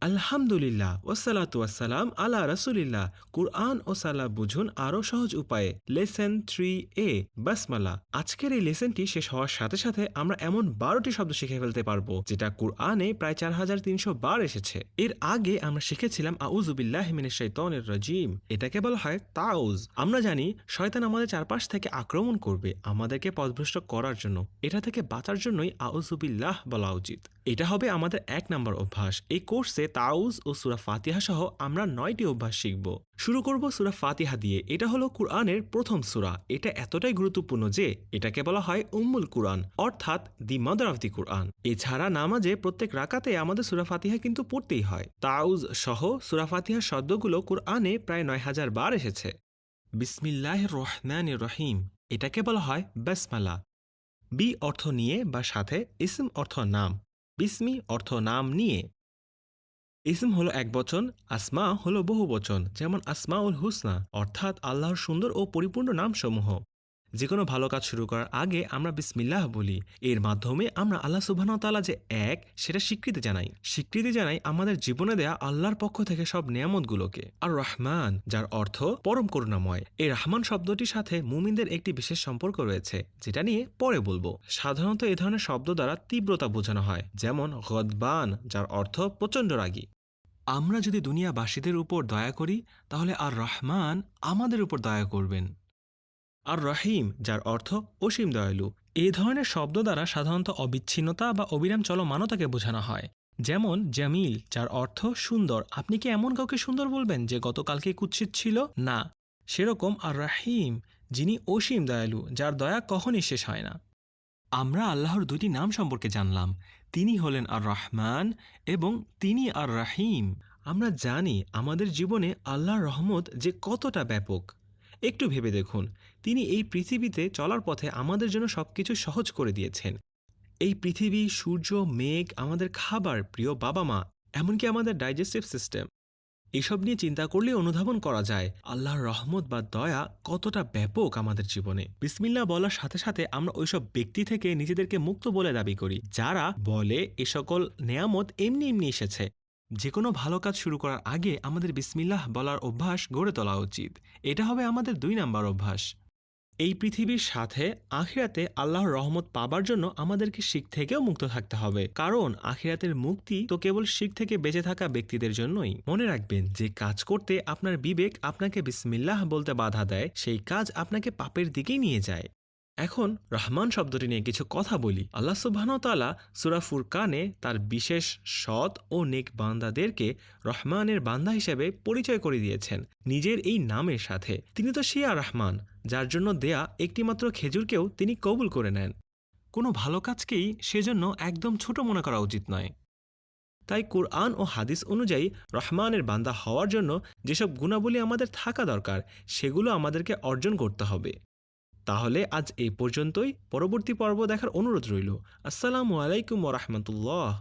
আলহামদুলিল্লাহ ওয়াসসালাতু ওয়াসসালাম আলা রাসূলিল্লাহ। কুরআন ও সালাহ বুঝুন আরও সহজ উপায়ে। Lesson 3A বাসমালা। আজকের এই লেসনটি শেষ হওয়ার সাথে সাথে আমরা এমন 12টি শব্দ শিখে ফেলতে পারবো যেটা কুরআনে প্রায় 4300 বার এসেছে। এর আগে আমরা শিখেছিলাম আউযু বিল্লাহি মিনাশ শাইতানির রাজিম। এটাকে বলা হয় তাউজ। আমরা জানি শয়তান আমাদের চারপাশ থেকে আক্রমণ করবে আমাদেরকে পথভ্রষ্ট করার জন্য। এটা থেকে বাঁচার জন্যই আউযু বিল্লাহ বলা উচিত। এটা হবে আমাদের 1 নম্বর অভ্যাস। এই কোর্সে তাউজ ও সূরা ফাতিহা সহ আমরা 9টি অভ্যাস শিখব। শুরু করব সূরা ফাতিহা দিয়ে। এটা হলো কুরআনের প্রথম সূরা। এটা এতটাই গুরুত্বপূর্ণ যে এটাকে বলা হয় উম্মুল কুরআন, অর্থাৎ দি মাদার অফ দি কুরআন। এছাড়া নামাজে প্রত্যেক রাকাতে আমাদের সূরা ফাতিহা কিন্তু পড়তেই হয়। তাউজ সহ সূরা ফাতিহার শব্দগুলো কুরআনে প্রায় 9000 বার এসেছে। বিসমিল্লাহির রহমানির রহিম, এটাকে বলা হয় বাসমালা। বি অর্থ নিয়ে বা সাথে, ইসম অর্থ নাম, বিসমি অর্থ নাম নিয়ে। ইসম হলো একবচন, আসমা হলো বহুবচন, যেমন আসমাউল হুসনা অর্থাৎ আল্লাহর সুন্দর ও পরিপূর্ণ নামসমূহ। যে কোনো ভালো কাজ শুরু করার আগে আমরা বিসমিল্লাহ বলি। এর মাধ্যমে আমরা আল্লাহ সুবহানাহু ওয়া তাআলা যে এক, সেটা স্বীকৃতি জানাই আমাদের জীবনে দেয়া আল্লাহর পক্ষ থেকে সব নেয়ামতগুলোকে। আর রহমান, যার অর্থ পরম করুণাময়। এই রহমান শব্দটির সাথে মুমিনদের একটি বিশেষ সম্পর্ক রয়েছে, যেটা নিয়ে পরে বলবো। সাধারণত এ ধরনের শব্দ দ্বারা তীব্রতা বোঝানো হয়, যেমন গদবান, যার অর্থ প্রচণ্ড রাগী। আমরা যদি দুনিয়াবাসীদের উপর দয়া করি, তাহলে আর রহমান আমাদের উপর দয়া করবেন। আর রহিম, যার অর্থ অসীম দয়ালু। এই ধরনের শব্দ দ্বারা সাধারণত অবিচ্ছিন্নতা বা অবিরাম চলমানতাকে বোঝানো হয়। যেমন জামিল, যার অর্থ সুন্দর। আপনি কি এমন কাউকে সুন্দর বলবেন যে গতকালকে কুৎসিত ছিল? না। সেরকম আর রাহিম, যিনি অসীম দয়ালু, যার দয়া কখনই শেষ হয় না। আমরা আল্লাহর দুটি নাম সম্পর্কে জানলাম। তিনি হলেন আর রহমান এবং তিনি আর রাহিম। আমরা জানি আমাদের জীবনে আল্লাহর রহমত যে কতটা ব্যাপক। একটু ভেবে দেখুন, তিনি এই পৃথিবীতে চলার পথে আমাদের জন্য সবকিছু সহজ করে দিয়েছেন। এই পৃথিবী, সূর্য, মেঘ, আমাদের খাবার, প্রিয় বাবা মা, এমনকি আমাদের ডাইজেস্টিভ সিস্টেম, এসব নিয়ে চিন্তা করলে অনুধাবন করা যায় আল্লাহর রহমত বা দয়া কতটা ব্যাপক আমাদের জীবনে। বিসমিল্লাহ বলার সাথে সাথে আমরা ওইসব ব্যক্তি থেকে নিজেদেরকে মুক্ত বলে দাবি করি যারা বলে এ সকল নেয়ামত এমনি এমনি এসেছে। যে কোনো ভালো কাজ শুরু করার আগে আমাদের বিসমিল্লাহ বলার অভ্যাস গড়ে তোলা উচিত। এটা হবে আমাদের 2 নম্বর অভ্যাস। এই পৃথিবীর সাথে আখিরাতে আল্লাহর রহমত পাবার জন্য আমাদেরকে শিরক থেকেও মুক্ত থাকতে হবে, কারণ আখিরাতের মুক্তি তো কেবল শিরক থেকে বেঁচে থাকা ব্যক্তিদের জন্যই। মনে রাখবেন, যে কাজ করতে আপনার বিবেক আপনাকে বিসমিল্লাহ বলতে বাধা দেয়, সেই কাজ আপনাকে পাপের দিকেই নিয়ে যায়। এখন রহমান শব্দটি নিয়ে কিছু কথা বলি। আল্লাহ সুবহানাহু ওয়া তাআলা সূরা ফুরকানে তার বিশেষ সৎ ও নেক বান্দাদেরকে রহমানের বান্দা হিসেবে পরিচয় করে দিয়েছেন নিজের এই নামের সাথে। তিনি তো সেই আর রহমান, যার জন্য দেয়া একটিমাত্র খেজুরকেও তিনি কবুল করে নেন। কোনো ভালো কাজকেই সেজন্য একদম ছোট মনে করা উচিত নয়। তাই কুরআন ও হাদিস অনুযায়ী রহমানের বান্দা হওয়ার জন্য যেসব গুণাবলী আমাদের থাকা দরকার, সেগুলো আমাদেরকে অর্জন করতে হবে। তাহলে আজ এই পর্যন্তই। পরবর্তী পর্ব দেখার অনুরোধ রইল। আসসালামু আলাইকুম ওয়া রাহমাতুল্লাহ।